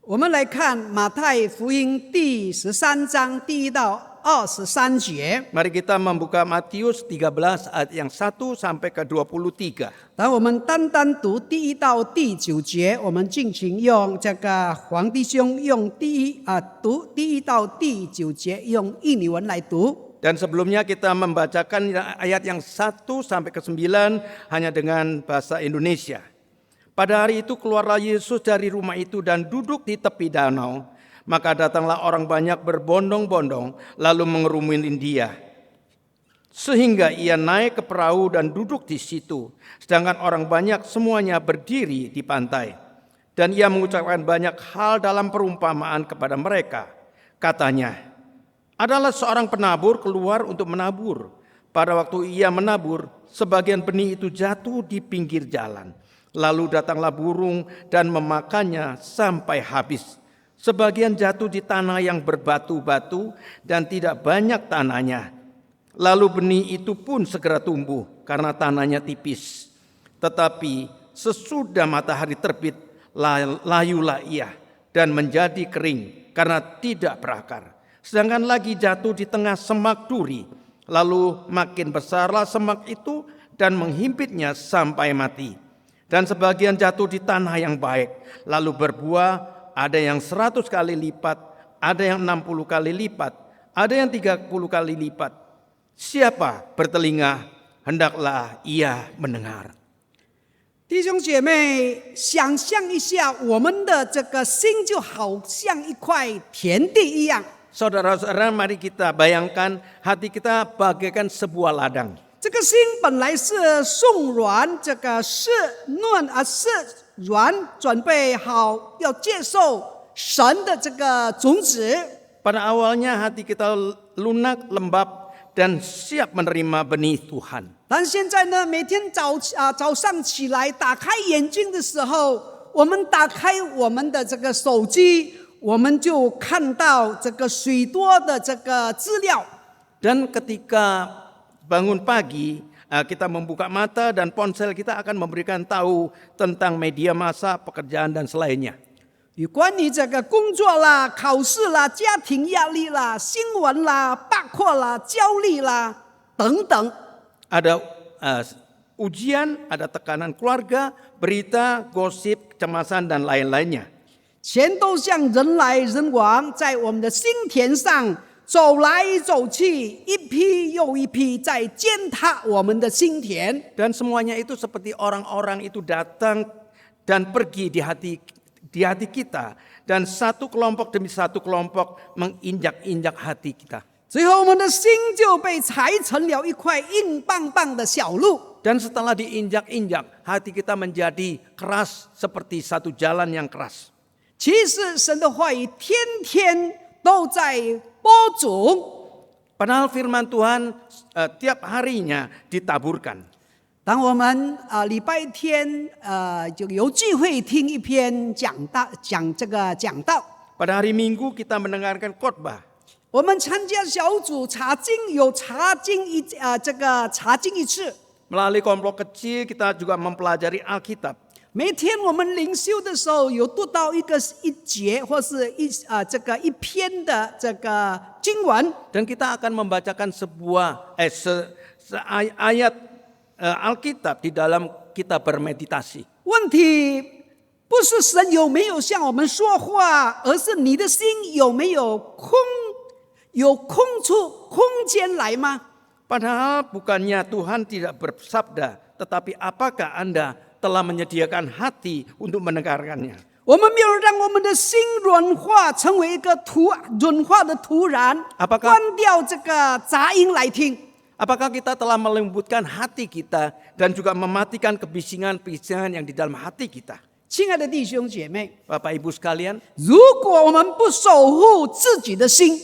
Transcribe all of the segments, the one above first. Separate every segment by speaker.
Speaker 1: 我们来看马太福音第13章1到23节。
Speaker 2: Mari kita membuka Matius 13 ayat yang 1 sampai ke 23.
Speaker 1: 当我们单单读第1到第9节，我们尽情用这个黄弟兄用读第1到第9节用印尼文来读。
Speaker 2: Dan sebelumnya kita membacakan ayat yang 1 sampai ke 9 hanya dengan bahasa Indonesia. Pada hari itu keluarlah Yesus dari rumah itu dan duduk di tepi danau. Maka datanglah orang banyak berbondong-bondong lalu mengerumunin dia. Sehingga ia naik ke perahu dan duduk di situ. Sedangkan orang banyak semuanya berdiri di pantai. Dan ia mengucapkan banyak hal dalam perumpamaan kepada mereka. Katanya, adalah seorang penabur keluar untuk menabur. Pada waktu ia menabur, sebagian benih itu jatuh di pinggir jalan. Lalu datanglah burung dan memakannya sampai habis. Sebagian jatuh di tanah yang berbatu-batu dan tidak banyak tanahnya. Lalu benih itu pun segera tumbuh karena tanahnya tipis. Tetapi sesudah matahari terbit, layulah ia dan menjadi kering karena tidak berakar. Sedangkan lagi jatuh di tengah semak duri. Lalu makin besarlah semak itu dan menghimpitnya sampai mati. Dan sebagian jatuh di tanah yang baik, lalu berbuah, ada yang 100 kali lipat, ada yang 60 kali lipat, ada yang 30 kali lipat. Siapa bertelinga, hendaklah ia mendengar.
Speaker 1: 弟兄姐妹，想象一下，我们的这个心就好像一块田地一样。
Speaker 2: Saudara-saudara, mari kita bayangkan hati kita bagaikan sebuah ladang.
Speaker 1: 这个心本来是送软，这个是软，准备好要接受神的这个种子。
Speaker 2: Pada awalnya hati kita lunak, lembab, dan siap menerima benih Tuhan.
Speaker 1: 但现在呢，每天早上起来打开眼睛的时候，我们打开我们的这个手机，我们就看到这个许多的这个资料。
Speaker 2: Dan ketika bangun pagi, kita membuka mata dan ponsel kita akan memberikan tahu tentang media massa, pekerjaan dan selainnya.
Speaker 1: 有关于这个工作啦、考试啦、家庭压力啦、新闻啦、包括啦、焦虑啦等等。
Speaker 2: Ada ujian, ada tekanan keluarga, berita, gosip, kecemasan dan lain-lainnya.
Speaker 1: 全都像人来人往，在我们的心田上走来走去，一批又一批在践踏我们的心田。
Speaker 2: Dan semuanya itu seperti orang-orang itu datang dan pergi di hati kita. Dan satu kelompok demi satu kelompok menginjak-injak hati kita.
Speaker 1: 最后，我们的心就被裁成了一块硬邦邦的小路。
Speaker 2: Dan setelah diinjak-injak, hati kita menjadi keras seperti satu jalan yang keras.
Speaker 1: 其实，神的话语天天都在播种。
Speaker 2: Padahal firman Tuhan tiap harinya ditaburkan.
Speaker 1: 当我们礼拜天就有聚会听一篇讲道。
Speaker 2: Pada hari Minggu kita mendengarkan khotbah.
Speaker 1: 我们参加小组查经，有查经一次。
Speaker 2: Melalui kelompok kecil kita juga mempelajari Alkitab.
Speaker 1: 每天我们灵修的时候，有读到一节或是一篇的这个经文。
Speaker 2: Dan kita akan membacakan sebuah ayat Alkitab di dalam kita bermeditasi.
Speaker 1: 问题不是神有没有向我们说话，而是你的心有没有空出空间来吗？
Speaker 2: Padahal bukannya Tuhan tidak bersabda, tetapi apakah Anda telah menyediakan hati untuk mendengarkannya?
Speaker 1: 我们没有让我们的心软化，成为一个软化的土壤，关掉这个杂音来听。
Speaker 2: Apakah kita telah melembutkan hati kita dan juga mematikan kebisingan-kebisingan yang di dalam hati kita?
Speaker 1: 亲爱的弟兄姐妹，
Speaker 2: Bapak Ibu sekalian,
Speaker 1: 如果我们不守护自己的心，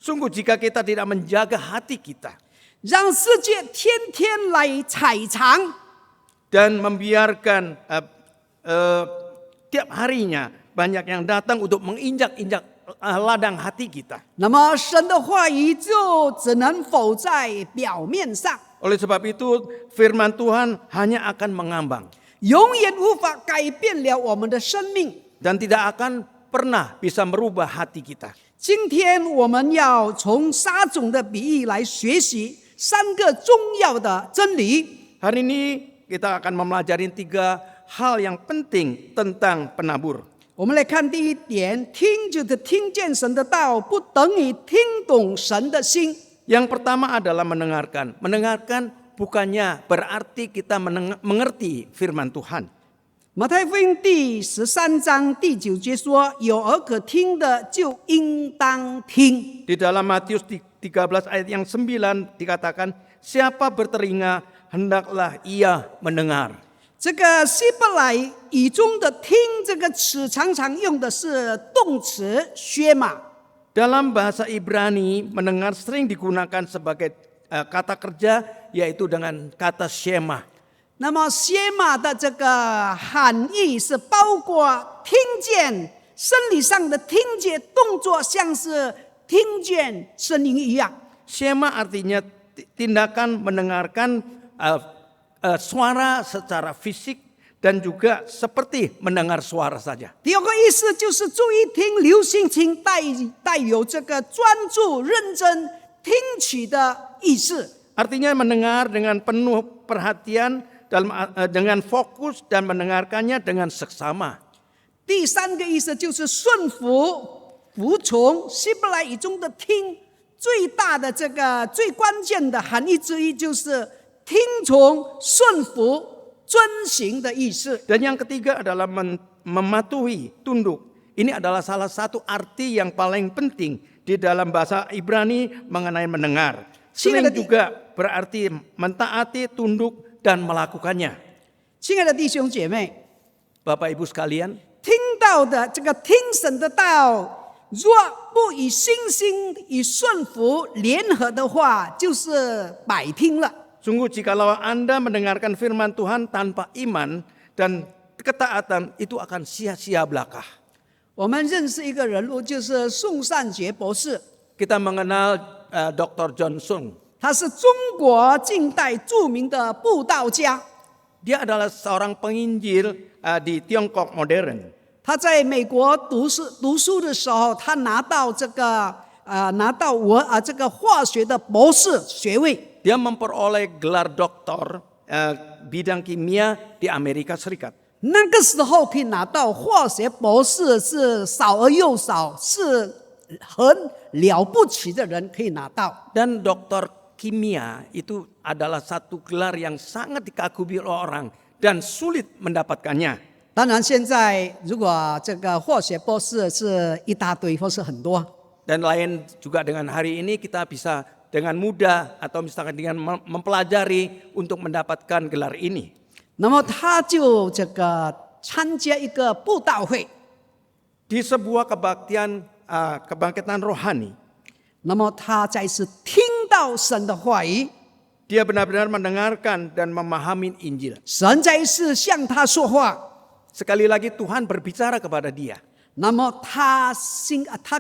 Speaker 2: sungguh jika kita tidak menjaga hati kita,
Speaker 1: 让世界天天来踩场，
Speaker 2: dan membiarkan tiap harinya banyak yang datang untuk menginjak-injak ladang hati kita.
Speaker 1: 那么神的话语就只能否在表面上，
Speaker 2: Oleh sebab itu firman Tuhan hanya akan mengambang.
Speaker 1: 永远无法改变了我们的生命。
Speaker 2: Dan tidak akan pernah bisa merubah hati kita.
Speaker 1: 今天我们要从撒种的比喻来学习3个重要的真理。
Speaker 2: Hari ini kita akan mempelajari 3 hal yang penting tentang penabur.
Speaker 1: 我们来看第一点，听就是听见神的道，不等于听懂神的心。
Speaker 2: Yang pertama adalah mendengarkan. Mendengarkan bukannya berarti kita mengerti firman Tuhan.
Speaker 1: 马太福音第13章第9节说：“有耳可听的，就应当听。”
Speaker 2: Di dalam Matius 13 ayat yang 9 dikatakan, siapa bertelinga hendaklah ia mendengar.
Speaker 1: 这个希伯来语中的“听”这个词，常常用的是动词“薛马”。
Speaker 2: Dalam bahasa Ibrani, mendengar sering digunakan sebagai kata kerja, yaitu dengan kata shema.
Speaker 1: 那么“薛马”的这个含义是包括听见，生理上的听见，动作像是听见声音一样。
Speaker 2: Shema artinya tindakan mendengarkan suara secara fisik dan juga seperti mendengar suara saja.
Speaker 1: 第二个意思就是注意听、留心听，带有这个专注、认真听取的意思。
Speaker 2: Artinya mendengar dengan penuh perhatian, dengan fokus dan mendengarkannya dengan seksama.
Speaker 1: 第三个意思就是顺服、服从。希伯来语中的“听”，最大的这个最关键的含义之一就是听从、顺服、遵行的意思。
Speaker 2: Dan yang ketiga adalah mematuhi, tunduk. Ini adalah salah satu arti yang paling penting di dalam bahasa Ibrani mengenai mendengar. Sering juga berarti mentaati, tunduk, dan melakukannya.
Speaker 1: 亲爱的弟兄姐妹，
Speaker 2: Bapak Ibu sekalian,
Speaker 1: 听到的这个听神的道，若不与信心与顺服联合的话，就是白听了。
Speaker 2: sungguh jikalau Anda mendengarkan firman Tuhan tanpa iman dan ketaatan, itu akan sia-sia belaka.
Speaker 1: 我们认识一个人物，就是宋善觉博士，
Speaker 2: Kita mengenal Dr. Johnson.
Speaker 1: 他是中国近代著名的布道家。
Speaker 2: Dia adalah seorang penginjil di Tiongkok modern.
Speaker 1: 他在美国读书的时候，他拿到这个化学的博士学位。
Speaker 2: Dia memperoleh gelar doktor bidang kimia di Amerika Serikat.
Speaker 1: 那个时候可以拿到化学博士是少而又少，是很了不起的人可以拿到。
Speaker 2: Dan doktor kimia itu adalah satu gelar yang sangat dikagumi oleh orang dan sulit mendapatkannya.
Speaker 1: 当然，现在如果这个化学博士是一大堆或是很多，
Speaker 2: Dan lain juga dengan hari ini kita bisa dengan mudah atau misalkan dengan mempelajari untuk mendapatkan gelar ini.
Speaker 1: 那么他就这个参加一个布道会，
Speaker 2: Di sebuah kebangkitan rohani,
Speaker 1: 那么他再次听到神的话语，
Speaker 2: dia benar-benar mendengarkan dan memahami Injil.
Speaker 1: 神再一次向他说话，
Speaker 2: Sekali lagi Tuhan berbicara kepada dia.
Speaker 1: 那么他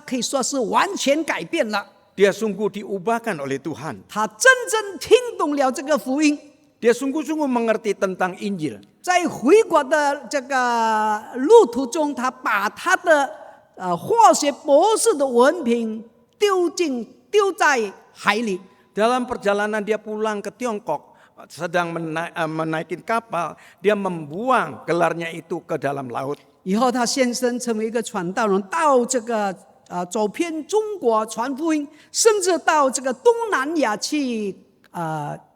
Speaker 1: 可以说是完全改变了，
Speaker 2: Dia sungguh diubahkan oleh Tuhan.
Speaker 1: 他真正听懂了这个福音，
Speaker 2: Dia sungguh-sungguh mengerti tentang Injil.
Speaker 1: 在回国的这个路途中，他把他的化学博士的文凭丢在海里。
Speaker 2: Dalam perjalanan dia pulang ke Tiongkok, sedang menaikin kapal, dia membuang gelarnya itu ke dalam laut.
Speaker 1: 以后他先生成为一个传道人，到这个走遍中国传福音，甚至到这个东南亚去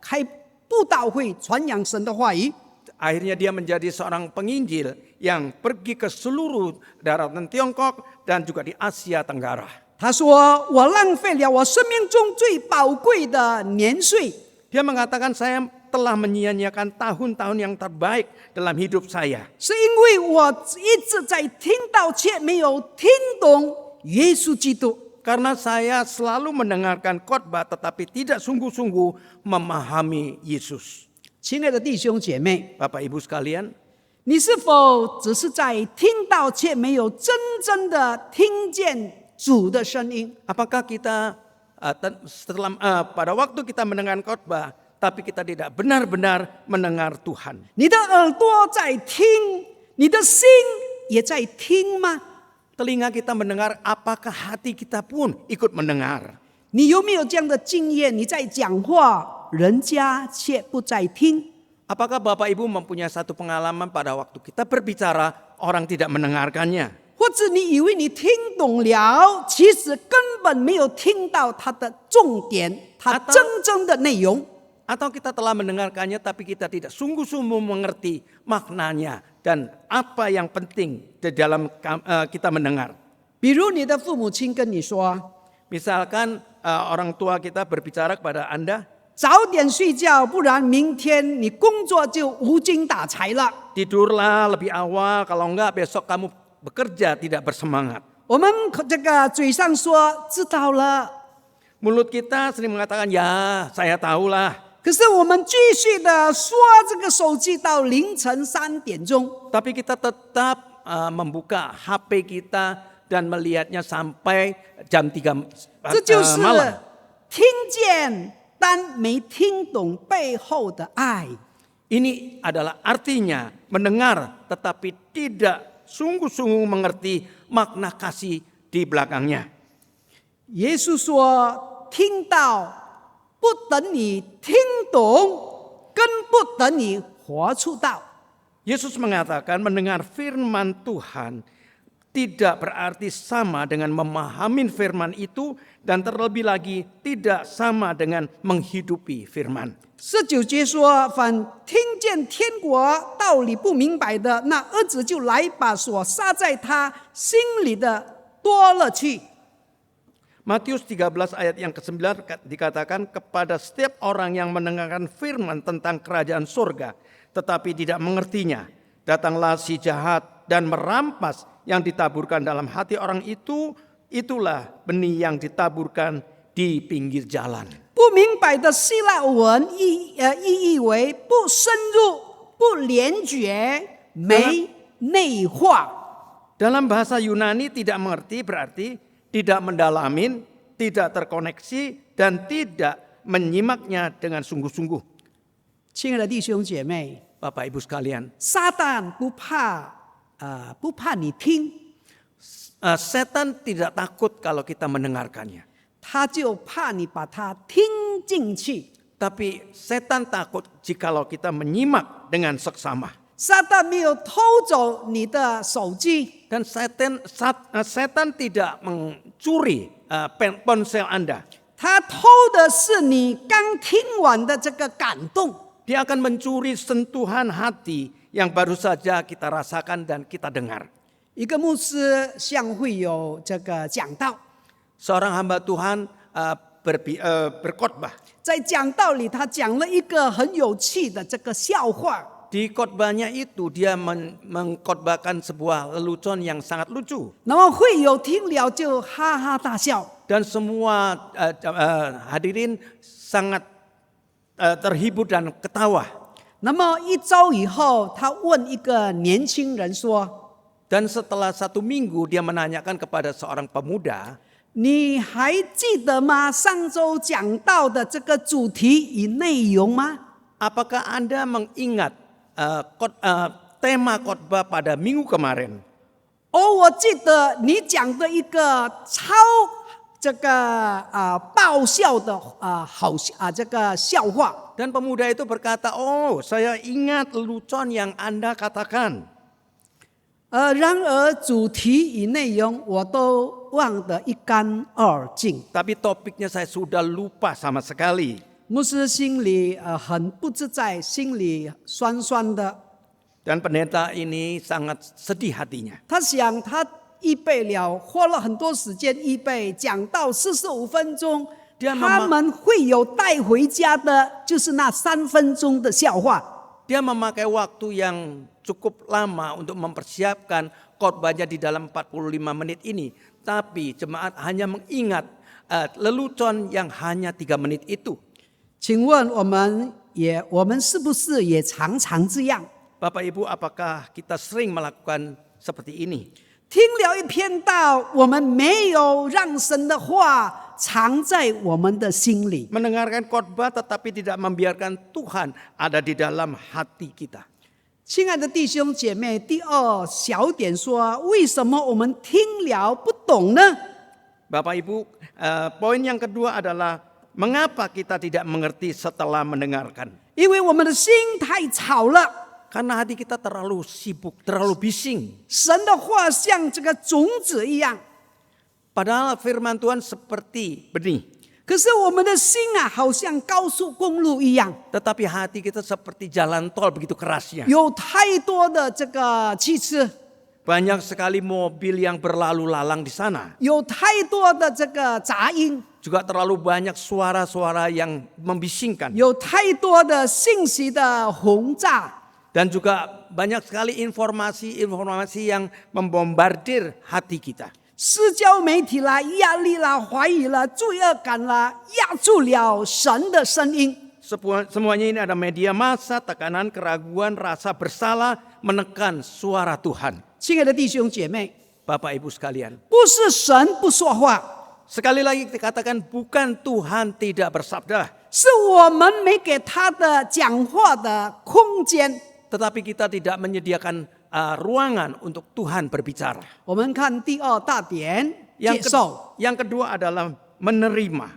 Speaker 1: 开布道会，传扬神的话语。
Speaker 2: Akhirnya dia menjadi seorang penginjil yang pergi ke seluruh daratan Tiongkok dan juga di Asia Tenggara.
Speaker 1: 他说：“我浪费了我生命中最宝贵的年岁。”
Speaker 2: Dia mengatakan saya telah menyia-nyiakan tahun-tahun yang terbaik dalam hidup saya.
Speaker 1: 是因为我一直在听到，却没有听懂耶稣基督。
Speaker 2: Karena saya selalu mendengarkan khotbah tetapi tidak sungguh-sungguh memahami Yesus.
Speaker 1: 亲爱的弟兄姐妹，
Speaker 2: Bapak Ibu sekalian,
Speaker 1: 你是否只是在听到，却没有真正的听见主的声音？
Speaker 2: apakah kita pada waktu kita mendengar khotbah tapi kita tidak benar-benar mendengar Tuhan?
Speaker 1: 你的耳朵在听，你的心也在听吗？
Speaker 2: telinga kita mendengar, apakah hati kita pun ikut mendengar?
Speaker 1: 你有没有这样的经验？你在讲话，人家却不在听。
Speaker 2: Apakah Bapak Ibu mempunyai satu pengalaman pada waktu kita berbicara, orang tidak mendengarkannya?
Speaker 1: 或者你以为你听懂了，其实根本没有听到它的重点，它真正的内容。
Speaker 2: Atau kita telah mendengarkannya tapi kita tidak sungguh-sungguh mengerti maknanya dan apa yang penting di dalam kita mendengar.
Speaker 1: 比如你的父母亲跟你说
Speaker 2: Misalkan orang tua kita berbicara kepada Anda,
Speaker 1: 早点睡觉，不然明天你工作就无精打采了。
Speaker 2: tidurlah lebih awal, kalau enggak besok kamu bekerja tidak bersemangat.
Speaker 1: 我们这个嘴上说知道了，
Speaker 2: Mulut kita sering mengatakan, ya saya tahulah.
Speaker 1: 可是我们继续的刷这个手机到凌晨3点钟。
Speaker 2: Tapi kita tetap membuka HP kita dan melihatnya sampai jam 3
Speaker 1: 这就是
Speaker 2: malam.
Speaker 1: 听见但没听懂背后的爱。
Speaker 2: Ini adalah artinya mendengar tetapi tidak sungguh-sungguh mengerti makna kasih di belakangnya.
Speaker 1: 耶稣说：“听到不等你听懂，跟不等你活出道。”
Speaker 2: Yesus mengatakan mendengar firman Tuhan tidak berarti sama dengan memahami firman itu dan terlebih lagi tidak sama dengan menghidupi firman.
Speaker 1: 19节说：“凡听见天国道理不明白的，那儿子就来把所撒在他心里的夺了去。”
Speaker 2: Matius 13 ayat yang ke-9 dikatakan kepada setiap orang yang mendengarkan firman tentang kerajaan surga tetapi tidak mengertinya, datanglah si jahat dan merampas yang ditaburkan dalam hati orang itu, itulah benih yang ditaburkan di pinggir jalan.
Speaker 1: 不明白的希腊文意译为不深入、不连觉、没内化。
Speaker 2: Dalam bahasa Yunani tidak mengerti berarti tidak mendalamin, tidak terkoneksi, dan tidak menyimaknya dengan sungguh-sungguh.
Speaker 1: 亲爱的弟兄姐妹，
Speaker 2: Bapak Ibu sekalian,
Speaker 1: 撒旦不怕你听，
Speaker 2: setan tidak takut kalau kita mendengarkannya.
Speaker 1: 他就怕你把它听进去。
Speaker 2: Tapi setan takut jikalau kita menyimak dengan seksama.
Speaker 1: 撒旦没有偷走你的手机，
Speaker 2: Dan setan tidak mencuri ponsel Anda.
Speaker 1: 他偷的是你刚听完的这个感动。
Speaker 2: Dia akan mencuri sentuhan hati yang baru saja kita rasakan dan kita dengar.
Speaker 1: 一个牧师向会有这个讲道，
Speaker 2: Seorang hamba Tuhan berkhotbah.
Speaker 1: 在讲道里他讲了一个很有趣的这个笑话。
Speaker 2: Di khotbahnya itu dia mengkhotbahkan sebuah lelucon yang sangat lucu.
Speaker 1: 那么会友听了就哈哈大笑。
Speaker 2: Dan semua hadirin sangat terhibur dan ketawa.
Speaker 1: 那么1周以后，他问一个年轻人说
Speaker 2: Dan setelah 1 minggu dia menanyakan kepada seorang pemuda,
Speaker 1: 你还记得吗？上周讲到的这个主题与内容吗？
Speaker 2: apakah Anda mengingat tema khotbah pada minggu kemarin?
Speaker 1: 我记得你讲的一个超这个爆笑的这个笑话。
Speaker 2: Dan pemuda itu berkata, oh saya ingat lelucon yang Anda katakan.
Speaker 1: 然而主题与内容我都忘得一干二净。
Speaker 2: Tapi topiknya saya sudah lupa sama sekali.
Speaker 1: 牧师心里很不自在，心里酸酸的。
Speaker 2: Dan pendeta ini sangat sedih hatinya.
Speaker 1: 他想，他预备了，花了很多时间预备，讲到45分钟，他们会有带回家的，就是那3分钟的笑话。
Speaker 2: Dia memakai waktu yang cukup lama untuk mempersiapkan khotbahnya di dalam 45 menit ini. Tapi jemaat hanya mengingat lelucon yang hanya 3 menit itu.
Speaker 1: 请问我们是不是也常常这样？
Speaker 2: Bapak Ibu, apakah kita sering melakukan seperti ini?
Speaker 1: 听了一篇道，我们没有让神的话藏在我们的心里。
Speaker 2: Mendengarkan khotbah tetapi tidak membiarkan Tuhan ada di dalam hati kita.
Speaker 1: 亲爱的弟兄姐妹，第二小点说，为什么我们听了不懂呢？
Speaker 2: Bapak Ibu, poin yang kedua adalah mengapa kita tidak mengerti setelah mendengarkan?
Speaker 1: 因为我们的心太吵了，
Speaker 2: Karena hati kita terlalu sibuk, terlalu bising.
Speaker 1: 神的话像这个种子一样，
Speaker 2: Padahal firman Tuhan seperti benih.
Speaker 1: 可是我们的心啊，好像高速公路一样，
Speaker 2: Tetapi hati kita seperti jalan tol begitu kerasnya.
Speaker 1: 有太多的这个汽车，
Speaker 2: Banyak sekali mobil yang berlalu lalang di sana.
Speaker 1: 有太多的这个杂音，
Speaker 2: Juga terlalu banyak suara-suara yang membisingkan.
Speaker 1: 有太多的信息的轰炸。
Speaker 2: Dan juga banyak sekali informasi-informasi yang membombardir hati kita.
Speaker 1: 社交媒体啦、压力啦、怀疑啦、罪恶感啦，压住了神的声音。
Speaker 2: Semuanya ini ada media massa, tekanan, keraguan, rasa bersalah, menekan suara Tuhan.
Speaker 1: 亲爱的弟兄姐妹，
Speaker 2: Bapak Ibu sekalian.
Speaker 1: 不是神不说话，
Speaker 2: Sekali lagi dikatakan bukan Tuhan tidak bersabda.
Speaker 1: 是我们没给他的讲话的空间。
Speaker 2: Tetapi kita tidak menyediakan ruangan untuk Tuhan berbicara.
Speaker 1: 我们看第二大点，接受。
Speaker 2: Yang kedua adalah menerima.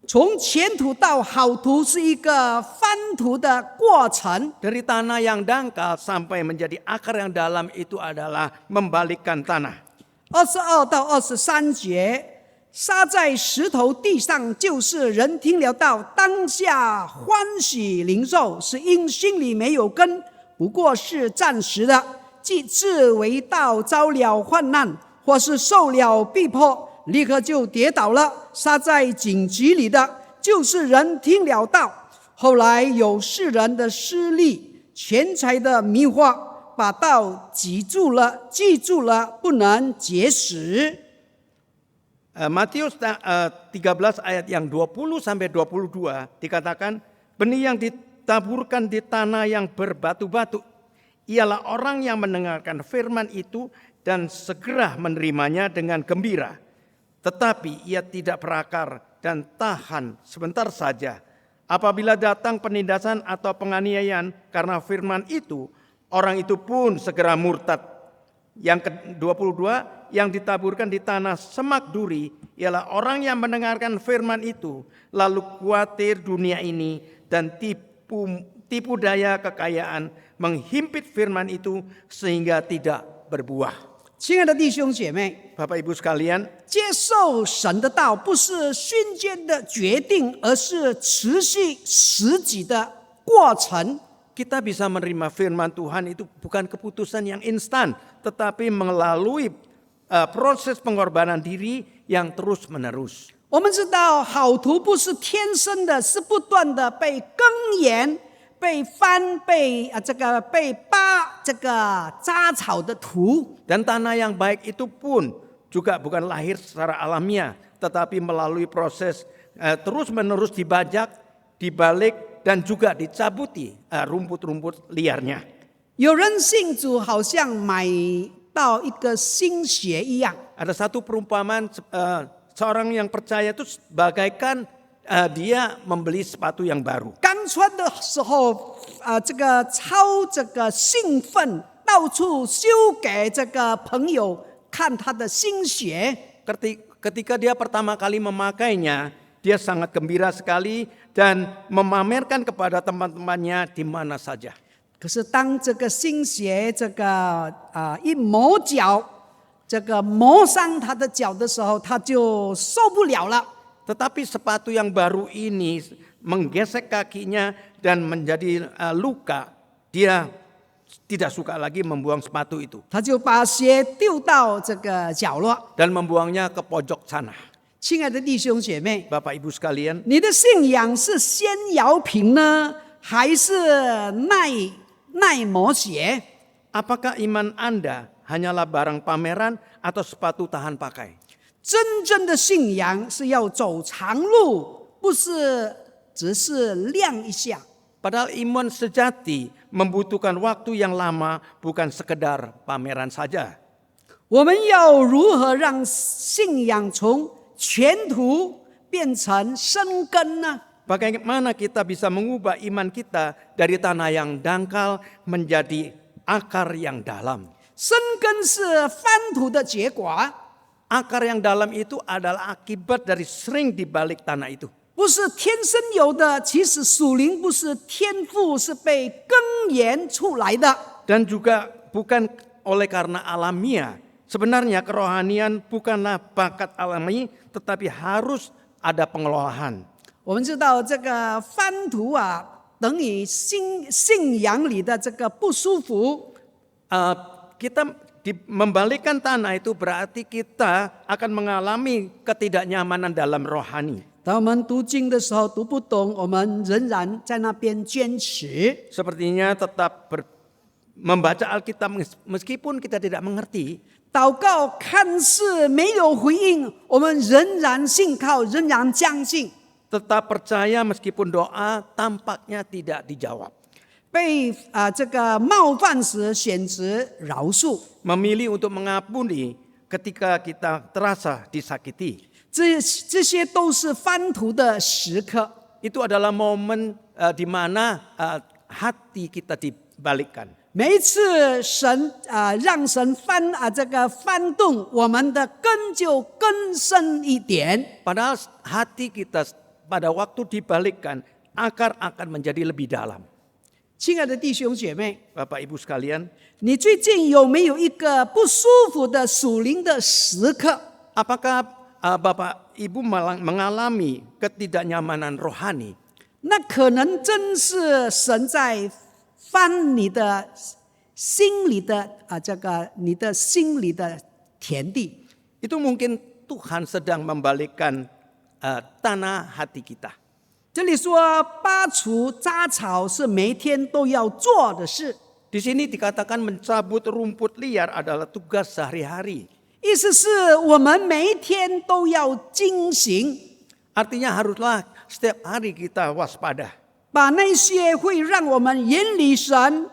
Speaker 1: 从前途到好途是一个翻途的过程。
Speaker 2: Dari tanah yang dangkal sampai menjadi akar yang dalam itu adalah membalikkan tanah.
Speaker 1: 22到23节，撒在石头地上，就是人听了道，当下欢喜领受，是因心里没有根，不过是暂时的。既自为道遭了患难，或是受了逼迫，立刻就跌倒了。撒在荆棘里的，就是人听了道，后来有世人的私利、钱财的迷惑，把道记住了，不能结实。
Speaker 2: Matius 13 ayat yang 20 sampai 22 dikatakan benih yang ditaburkan di tanah yang berbatu-batu ialah orang yang mendengarkan firman itu dan segera menerimanya dengan gembira. Tetapi ia tidak berakar dan tahan sebentar saja. Apabila datang penindasan atau penganiayaan karena firman itu, orang itu pun segera murtad. Yang ke-22, yang ditaburkan di tanah semak duri ialah orang yang mendengarkan firman itu, lalu khawatir dunia ini dan tipu daya kekayaan menghimpit firman itu sehingga tidak berbuah.
Speaker 1: 亲爱的弟兄姐妹，
Speaker 2: Bapak Ibu sekalian,
Speaker 1: 接受神的道不是瞬间的决定，而是持续实际的过程。
Speaker 2: kita bisa menerima firman Tuhan itu bukan keputusan yang instan, tetapi melalui proses pengorbanan diri yang terus menerus.
Speaker 1: 我们知道好途不是天生的，是不断的被耕耘、被翻、被扒杂草的土。
Speaker 2: Dan tanah yang baik itu pun juga bukan lahir secara alamiah, tetapi melalui proses terus-menerus dibajak, dibalik, dan juga dicabuti rumput-rumput liarnya.
Speaker 1: 有人信主好像买到一个新鞋一样，
Speaker 2: Ada satu perumpamaan seorang yang percaya itu bagaikan dia membeli sepatu yang baru.
Speaker 1: 刚穿的时候，超兴奋，到处修给朋友看他的新鞋。
Speaker 2: Ketika dia pertama kali memakainya, dia sangat gembira sekali dan memamerkan kepada teman-temannya di mana saja.
Speaker 1: 可是当这个新鞋一磨脚，磨伤他的脚的时候，他就受不了了。
Speaker 2: Tetapi sepatu yang baru ini menggesek kakinya dan menjadi luka. Dia tidak suka lagi membuang sepatu itu.
Speaker 1: 他就把鞋丢到角落。
Speaker 2: Dan membuangnya ke pojok sana.
Speaker 1: 亲爱的弟兄姐妹，
Speaker 2: Bapak Ibu sekalian,
Speaker 1: 你的信仰是先摇瓶呢，还是耐磨鞋？
Speaker 2: apakah iman Anda hanyalah barang pameran atau sepatu tahan pakai?
Speaker 1: 真正的信仰是要走长路，不是只是亮一下。
Speaker 2: Padahal iman sejati membutuhkan waktu yang lama, bukan sekedar pameran saja.
Speaker 1: 我们要如何让信仰从前途变成生根呢？
Speaker 2: Bagaimana kita bisa mengubah iman kita dari tanah yang dangkal menjadi akar yang dalam.
Speaker 1: 生根是翻土的结果，
Speaker 2: Akar yang dalam itu adalah akibat dari sering di balik tanah itu.
Speaker 1: 不是天生有的。其实属灵不是天赋，是被根源出来的。
Speaker 2: Dan juga bukan oleh karena alamiah. Sebenarnya kerohanian bukanlah bakat alami, tetapi harus ada pengelolaan.
Speaker 1: 我们知道这个翻土啊，等于信仰里的这个不舒服。
Speaker 2: Kita membalikkan tanah itu berarti kita akan mengalami ketidaknyamanan dalam rohani.
Speaker 1: 当我们读经的时候读不懂，我们仍然在那边坚持。
Speaker 2: Sepertinya tetap membaca Alkitab meskipun kita tidak mengerti.
Speaker 1: 祷告看似没有回应，我们仍然信靠，仍然相信。
Speaker 2: Tetap percaya meskipun doa tampaknya tidak dijawab.
Speaker 1: 被这个冒犯时选择饶恕，
Speaker 2: Memilih untuk mengampuni ketika kita terasa disakiti.
Speaker 1: 这些都是翻图的时刻。
Speaker 2: Itu adalah momen di mana hati kita dibalikkan.
Speaker 1: 每一次神让神这个翻动，我们的根就更深一点。
Speaker 2: Padahal hati kita pada waktu dibalikkan, akar akan menjadi lebih dalam.
Speaker 1: 亲爱的弟兄姐妹，
Speaker 2: Bapak Ibu sekalian,
Speaker 1: 你最近有没有一个不舒服的属灵的时刻？
Speaker 2: apakah Bapak Ibu mengalami ketidaknyamanan rohani?
Speaker 1: 那可能真是神在翻你的心里的你的心里的田地。
Speaker 2: Itu mungkin Tuhan sedang membalikkan tanah hati kita.
Speaker 1: 这里说拔除杂草是每天都要做的事，
Speaker 2: Di sini dikatakan mencabut rumput liar adalah tugas sehari-hari.
Speaker 1: 意思是我们每一天都要进行，
Speaker 2: Artinya haruslah setiap hari kita waspada.
Speaker 1: 把那些会让我们远离神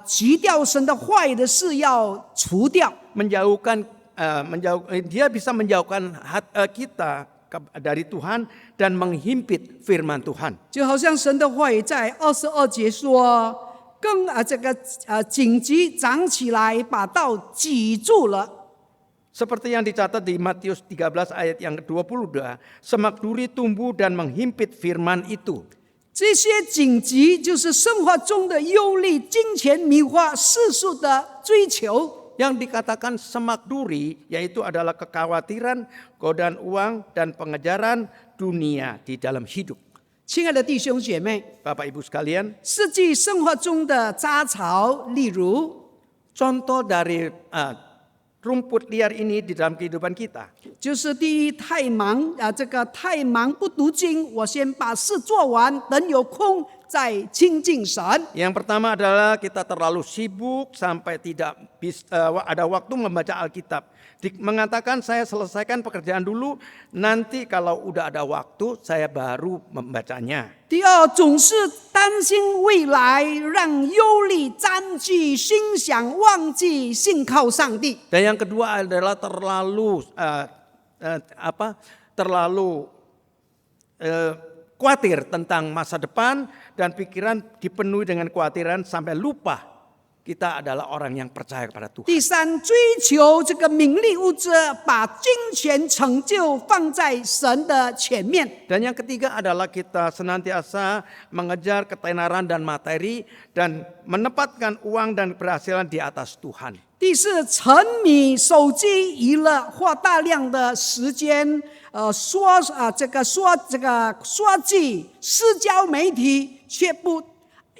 Speaker 1: 急掉神的坏的事要除掉。
Speaker 2: Dia bisa menjauhkan kita dari Tuhan dan menghimpit firman Tuhan.
Speaker 1: 就好像神的话语在22节说，荆棘长起来，把道挤住了。
Speaker 2: Seperti yang dicatat di Matius 13 ayat yang ke-22, semak duri tumbuh dan menghimpit firman itu.
Speaker 1: 这些荆棘就是生活中的忧虑、金钱迷惑、世俗的追求。
Speaker 2: Yang dikatakan semak duri yaitu adalah kekhawatiran, godaan uang, dan pengejaran dunia di dalam hidup.
Speaker 1: 亲爱的弟兄姐妹，
Speaker 2: Bapak Ibu sekalian,
Speaker 1: 实际生活中的杂草，例如
Speaker 2: contoh dari rumput liar ini di dalam kehidupan kita.
Speaker 1: 就是第一太忙太忙不读经，我先把事做完，等有空再亲近神。
Speaker 2: Yang pertama adalah kita terlalu sibuk sampai tidak ada waktu membaca Alkitab. Mengatakan saya selesaikan pekerjaan dulu, nanti kalau udah ada waktu saya baru membacanya.
Speaker 1: 第二，总是担心未来，让忧虑占据心想，忘记信靠上帝。
Speaker 2: Dan yang kedua adalah terlalu khawatir tentang masa depan dan pikiran dipenuhi dengan kekhawatiran sampai lupa kita adalah orang yang percaya kepada Tuhan.
Speaker 1: 第三，追求这个名利物质，把金钱成就放在神的前面。
Speaker 2: Dan yang ketiga adalah kita senantiasa mengejar ketenaran dan materi dan menempatkan uang dan keberhasilan di atas Tuhan.
Speaker 1: 第四，沉迷手机娱乐，花大量的时间刷剧、社交媒体，却不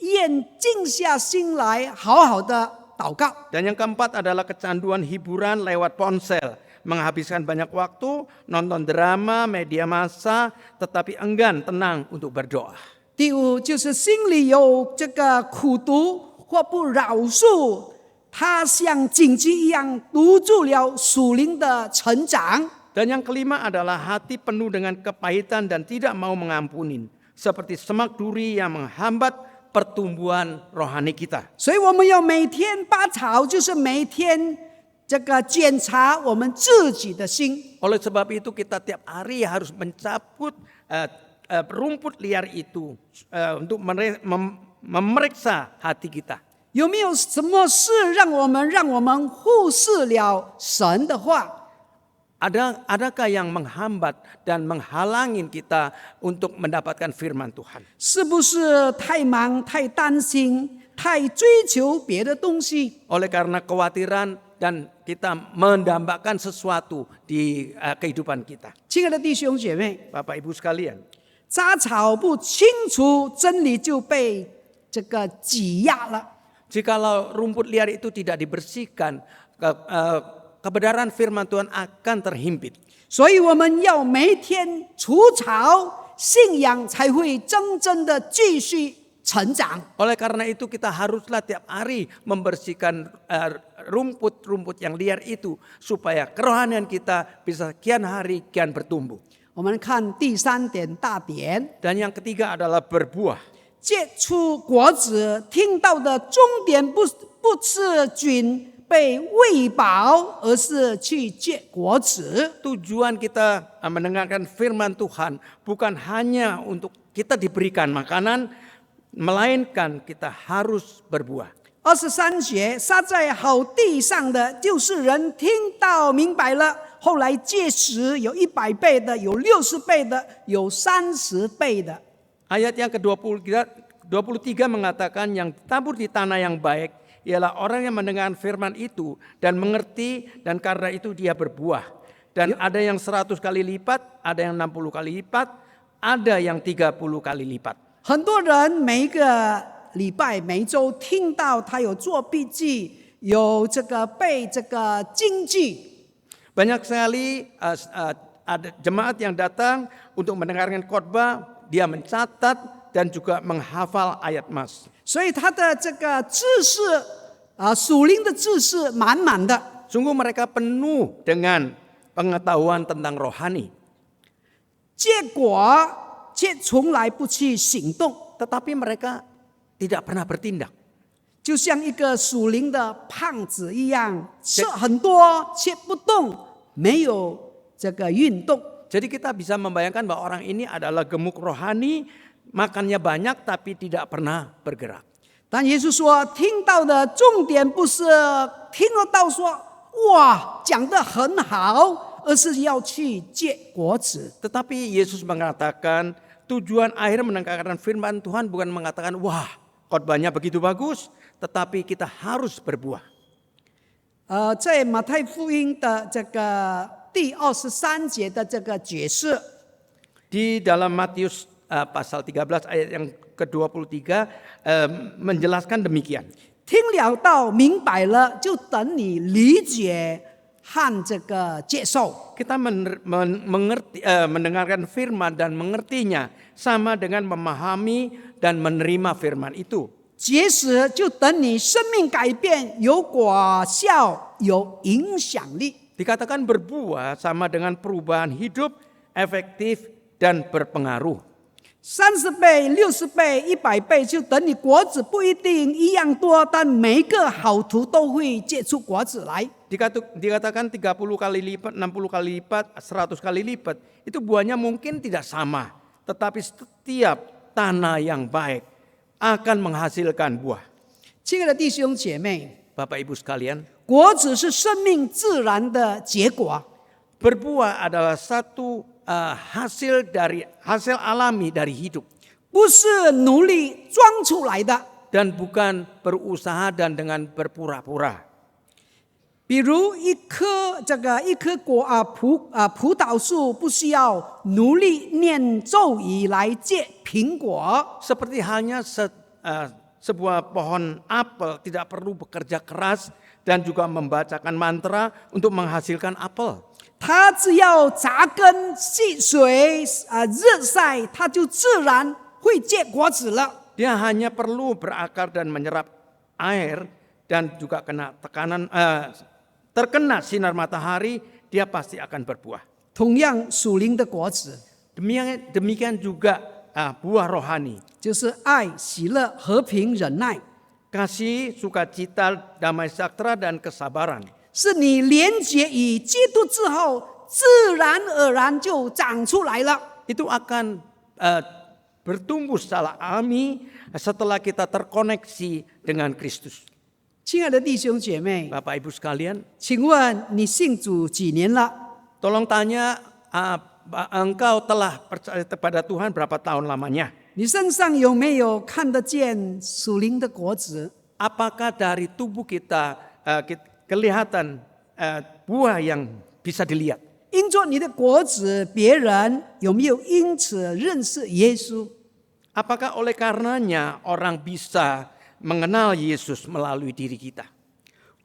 Speaker 1: 愿静下心来好好的祷告。
Speaker 2: Dan yang keempat adalah kecanduan hiburan lewat ponsel. Menghabiskan banyak waktu, nonton drama, media massa, tetapi enggan tenang untuk berdoa.
Speaker 1: 第五，就是心里有这个苦毒或不饶恕，他像荆棘一样堵住了属灵的成长。
Speaker 2: Dan yang kelima adalah hati penuh dengan kepahitan dan tidak mau mengampuni. Seperti semak duri yang menghambat pertumbuhan rohani kita.
Speaker 1: 所以我们要每天拔草，就是每天这个检查我们自己的心。
Speaker 2: Oleh sebab itu kita tiap hari harus mencabut rumput liar itu untuk memeriksa hati kita.
Speaker 1: 有没有什么事让我们忽视了神的话？
Speaker 2: Adakah yang menghambat dan menghalangin kita untuk mendapatkan firman Tuhan?
Speaker 1: 是不是太忙、太担心、太追求别的东西？
Speaker 2: Oleh karena kekhawatiran dan kita mendambakan sesuatu di kehidupan kita.
Speaker 1: 亲爱的弟兄姐妹，
Speaker 2: Bapak Ibu sekalian,
Speaker 1: 杂草不清除，真理就被这个挤压了。
Speaker 2: jikalau rumput liar itu tidak dibersihkan, kebenaran firman Tuhan akan terhimpit.
Speaker 1: 所以我们要每天除草，信仰才会真正的继续成长。
Speaker 2: Oleh karena itu kita haruslah tiap hari membersihkan rumput-rumput yang liar itu supaya kerohanian kita bisa kian hari kian bertumbuh.
Speaker 1: 我们看第3点大点，
Speaker 2: Dan yang ketiga adalah berbuah.
Speaker 1: 结出果子，听到的终点不是菌被喂饱，而是去结果子。
Speaker 2: Tujuan kita mendengarkan firman Tuhan bukan hanya untuk kita diberikan makanan, melainkan kita harus berbuah.
Speaker 1: 23节，撒在好地上的，就是人听到明白了，后来结实，有100倍的，有60倍的，有30倍的。
Speaker 2: Ayat yang ke-23 mengatakan yang tabur di tanah yang baik ialah orang yang mendengar firman itu dan mengerti, dan karena itu dia berbuah. Dan ada yang 100 kali lipat, ada yang 60 kali lipat, ada yang 30 kali lipat.
Speaker 1: 很多人每一个礼拜、每一周听到他有做笔记，有这个背这个经句，
Speaker 2: Banyak sekali ada jemaat yang datang untuk mendengarkan khotbah, dia mencatat dan juga menghafal ayat mas.
Speaker 1: 所以他的这个知识属灵的知识满满的。
Speaker 2: Sungguh mereka penuh dengan pengetahuan tentang rohani.
Speaker 1: 结果却从来不去行动，
Speaker 2: Tetapi mereka tidak pernah bertindak.
Speaker 1: 就像一个属灵的胖子一样，吃很多却不动，没有这个运动。
Speaker 2: Jadi kita bisa membayangkan bahwa orang ini adalah gemuk rohani, makannya banyak tapi tidak pernah bergerak.
Speaker 1: 但耶稣说，听到的重点不是听得到说哇讲得很好，而是要去结果子。
Speaker 2: Tetapi Yesus mengatakan tujuan akhir mendengarkan firman Tuhan bukan mengatakan wah khotbahnya begitu bagus, tetapi kita harus berbuah.
Speaker 1: 在马太福音的这个第23节的这个解释，
Speaker 2: Di dalam Matius pasal 13 ayat yang ke-23 menjelaskan demikian.
Speaker 1: 听了道明白了，就等你理解和这个接受。
Speaker 2: Kita mendengarkan firman dan mengertinya sama dengan memahami dan menerima firman itu.
Speaker 1: 结实就等你生命改变，有果效，有影响力。
Speaker 2: Dikatakan berbuah sama dengan perubahan hidup, efektif dan berpengaruh.
Speaker 1: 30倍、60倍、100倍，就等你果子不一定一样多，但每一个好土都会结出果子来。
Speaker 2: Dikatakan 30 kali lipat, 60 kali lipat, 100 kali lipat. Itu buahnya mungkin tidak sama. Tetapi setiap tanah yang baik akan menghasilkan buah.
Speaker 1: 亲爱的弟兄姐妹，
Speaker 2: Bapak Ibu sekalian,
Speaker 1: 果子是生命自然的结果。
Speaker 2: berbuah adalah satu hasil alami dari hidup.
Speaker 1: 不是努力装出来的。
Speaker 2: Dan bukan berusaha dan dengan berpura-pura.
Speaker 1: 比如一棵葡萄树不需要努力念咒语来结苹果，
Speaker 2: Seperti halnya sebuah pohon apel tidak perlu bekerja keras dan juga membacakan mantra untuk menghasilkan apel.
Speaker 1: 它只要扎根吸水日晒，它就自然会结果子了。
Speaker 2: Dia hanya perlu berakar dan menyerap air dan juga terkena sinar matahari, dia pasti akan berbuah.
Speaker 1: 同样，属灵的果子
Speaker 2: Demikian juga buah rohani.
Speaker 1: 就是爱、喜乐、和平、忍耐，
Speaker 2: Kasih, sukacita, damai sejahtera dan kesabaran.
Speaker 1: 是你连结与基督之后，自然而然就长出来了。
Speaker 2: Itu akan bertumbuh secara alami setelah kita terkoneksi dengan Kristus.
Speaker 1: 亲爱的弟兄姐妹，
Speaker 2: Bapak Ibu sekalian,
Speaker 1: 请问你信主几年了？
Speaker 2: tolong tanya, engkau telah percaya kepada Tuhan berapa tahun lamanya?
Speaker 1: 你身上有没有看得见属灵的果子？
Speaker 2: Apakah dari tubuh kita kelihatan buah yang bisa dilihat?
Speaker 1: 因着你的果子，别人有没有因此认识耶稣？
Speaker 2: Apakah oleh karenanya orang bisa mengenal Yesus melalui diri kita?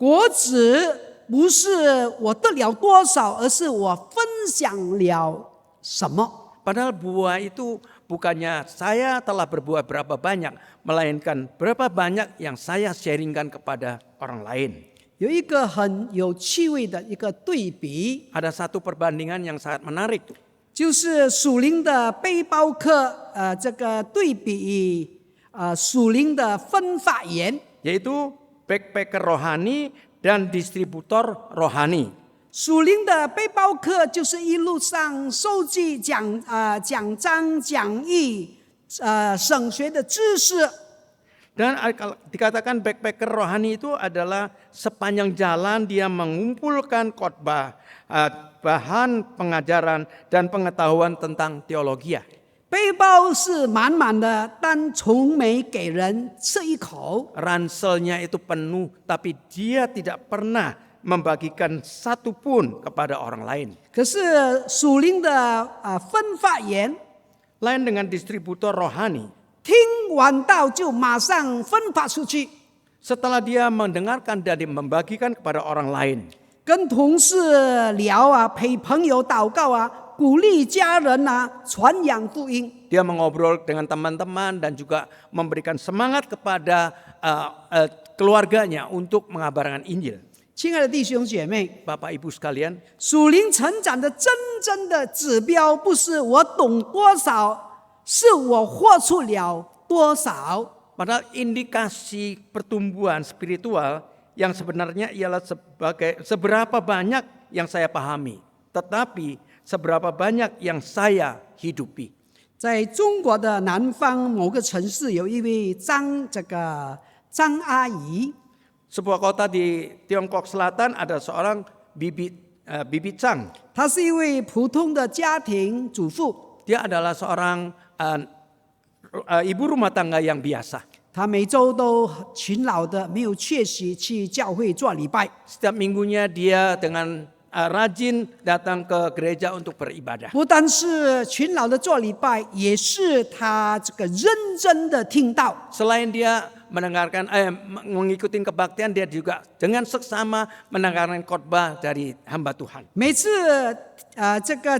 Speaker 1: 果子不是我得了多少，而是我分享了什么。
Speaker 2: Padahal buah itu bukannya saya telah berbuah berapa banyak, melainkan berapa banyak yang saya sharingkan kepada orang lain.
Speaker 1: 有一个很有趣味的一个对比，
Speaker 2: Ada satu perbandingan yang sangat menarik.
Speaker 1: 就是属灵的背包客，这个对比属灵的分发员，
Speaker 2: Yaitu backpacker rohani dan distributor rohani.
Speaker 1: 属灵的背包客就是一路上收集奖章、讲义、省学的知识。
Speaker 2: Dan dikatakan backpacker rohani itu adalah sepanjang jalan dia mengumpulkan khotbah, bahan pengajaran dan pengetahuan tentang teologi.
Speaker 1: 背包是满满的，但从没给人吃一口。
Speaker 2: Ranselnya itu penuh, tapi dia tidak pernah membagikan satu pun kepada orang lain.
Speaker 1: 可是属灵的分发员，
Speaker 2: Lain dengan distributor rohani.
Speaker 1: 听完道就马上分发出去，
Speaker 2: Setelah dia mendengarkan dan membagikan kepada orang lain.
Speaker 1: 跟同事聊陪朋友祷告鼓励家人传扬福音。
Speaker 2: Dia mengobrol dengan teman-teman dan juga memberikan semangat kepada keluarganya untuk mengabarkan Injil.
Speaker 1: 亲爱的弟兄姐妹，
Speaker 2: Bapak Ibu sekalian,
Speaker 1: 属灵成长的真正的指标，不是我懂多少，是我活出了多少。
Speaker 2: padahal indikasi pertumbuhan spiritual yang sebenarnya ialah seberapa banyak yang saya pahami, tetapi seberapa banyak yang saya hidupi.
Speaker 1: 在中国的南方某个城市，有一位张阿姨，
Speaker 2: Sebuah kota di Tiongkok Selatan ada seorang Bibi Chang.
Speaker 1: 她是一位普通的家庭主妇。
Speaker 2: Dia adalah seorang ibu rumah tangga yang biasa.
Speaker 1: 她每周都勤劳的，没有缺席去教会做礼拜。
Speaker 2: Setiap minggunya dia dengan rajin datang ke gereja untuk beribadah.
Speaker 1: 不单是勤劳的做礼拜，也是她认真的听道。
Speaker 2: Selain dia mendengarkan mengikuti kebaktian, dia juga dengan seksama mendengarkan khotbah dari hamba Tuhan.
Speaker 1: 每次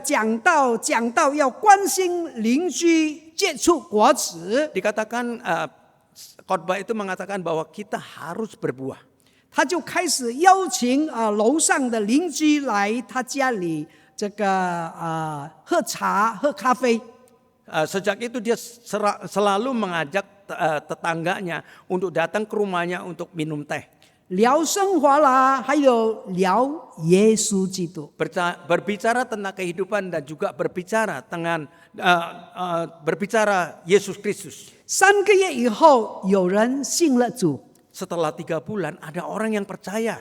Speaker 1: 讲道要关心邻居，结出果子。
Speaker 2: Dikatakan khotbah itu mengatakan bahwa kita harus berbuah.
Speaker 1: 他就开始邀请楼上的邻居来他家里喝茶喝咖啡。
Speaker 2: Sejak itu dia selalu mengajak tetangganya untuk datang ke rumahnya untuk minum teh.
Speaker 1: 聊生活啦，还有聊耶稣基督。
Speaker 2: Berbicara tentang kehidupan dan juga berbicara Yesus Kristus.
Speaker 1: 3个月以后，有人信了主。
Speaker 2: Setelah 3 bulan ada orang yang percaya.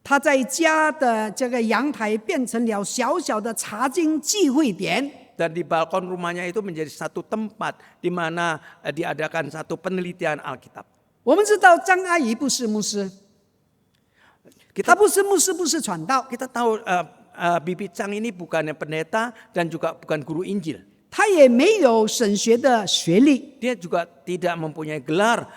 Speaker 1: 他在家的阳台变成了小小的查经聚会点。
Speaker 2: Dan di balkon rumahnya itu menjadi satu tempat di mana diadakan satu penelitian Alkitab.
Speaker 1: 我们知道张阿姨不是牧师，她不是牧师，不是传道。
Speaker 2: Kita tahu Bibi Chang ini bukannya pendeta dan juga bukan guru Injil.
Speaker 1: 她也没有神学的学历，
Speaker 2: Dia juga tidak mempunyai gelar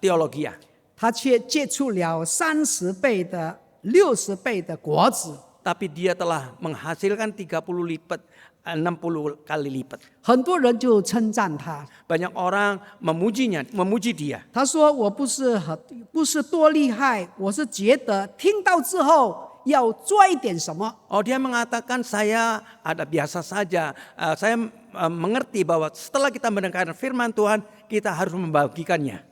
Speaker 2: teologi.
Speaker 1: 她却结出了30倍的、60倍的果子。
Speaker 2: Tapi dia telah menghasilkan 30 lipat, 60 kali lipat.
Speaker 1: 很多人就称赞她。
Speaker 2: Banyak orang memuji dia.
Speaker 1: 她说：“我不是多厉害，我是觉得听到之后要做一点什么。”
Speaker 2: Dia mengatakan saya ada biasa saja. Saya mengerti bahwa setelah kita mendengarkan firman Tuhan, kita harus membagikannya.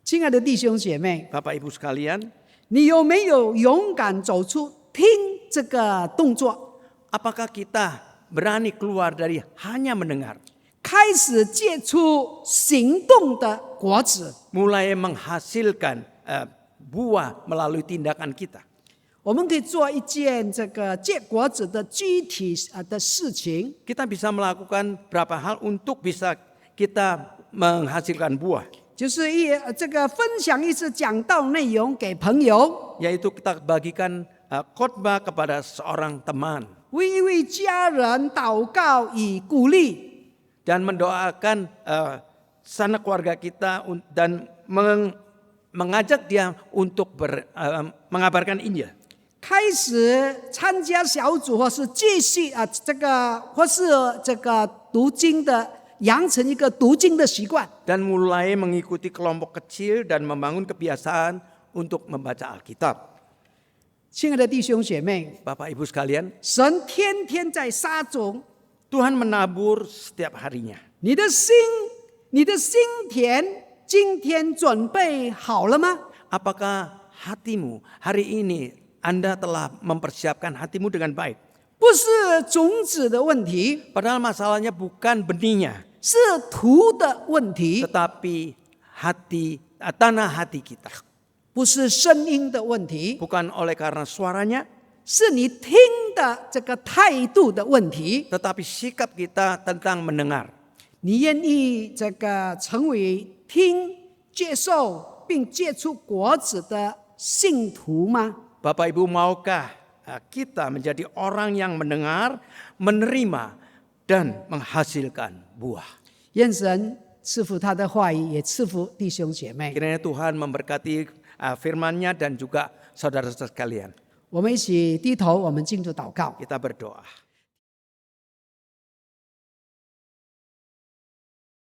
Speaker 1: 亲爱的弟兄姐妹，
Speaker 2: Bapak Ibu sekalian,
Speaker 1: 你有没有勇敢走出听这个动作？
Speaker 2: apakah kita berani keluar dari hanya mendengar?
Speaker 1: 开始结出行动的果子。
Speaker 2: mulai menghasilkan buah melalui tindakan kita.
Speaker 1: 我们可以做一件这个结果子的具体的事情，
Speaker 2: Kita bisa melakukan berapa hal untuk bisa kita menghasilkan buah,
Speaker 1: 就是这个分享一次讲道内容给朋友，
Speaker 2: yaitu kita bagikan khotbah kepada seorang teman
Speaker 1: 为一位家人祷告以鼓励，
Speaker 2: dan mendoakan sanak keluarga kita dan mengajak dia untuk mengabarkan Injil.
Speaker 1: 开始参加小组，或是继续或是这个读经的，养成一个读经的习惯。
Speaker 2: Dan mulai mengikuti kelompok kecil dan membangun kebiasaan untuk membaca Alkitab.
Speaker 1: 亲爱的弟兄姐妹，
Speaker 2: Bapak Ibu sekalian,
Speaker 1: 神天天在撒种，
Speaker 2: Tuhan menabur setiap harinya.
Speaker 1: 你的心田今天准备好了吗？
Speaker 2: Apakah hatimu hari ini Anda telah mempersiapkan hatimu dengan baik?
Speaker 1: 不是种子的问题，
Speaker 2: Padahal masalahnya bukan benihnya,
Speaker 1: 是土的问题，
Speaker 2: tetapi tanah hati kita.
Speaker 1: 不是声音的问题，
Speaker 2: Bukan oleh karena suaranya,
Speaker 1: 是你听的这个态度的问题。
Speaker 2: tetapi sikap kita tentang mendengar.
Speaker 1: 你愿意这个成为听、接受并结出果子的信徒吗？
Speaker 2: Bapak Ibu, maukah kita menjadi orang yang mendengar, menerima, dan menghasilkan buah?
Speaker 1: 愿神赐福他的话语，也赐福弟兄姐妹。
Speaker 2: Kiranya Tuhan memberkati firman-Nya dan juga saudara-saudara sekalian.
Speaker 1: 我们一起低头，我们进入祷告。
Speaker 2: Kita berdoa.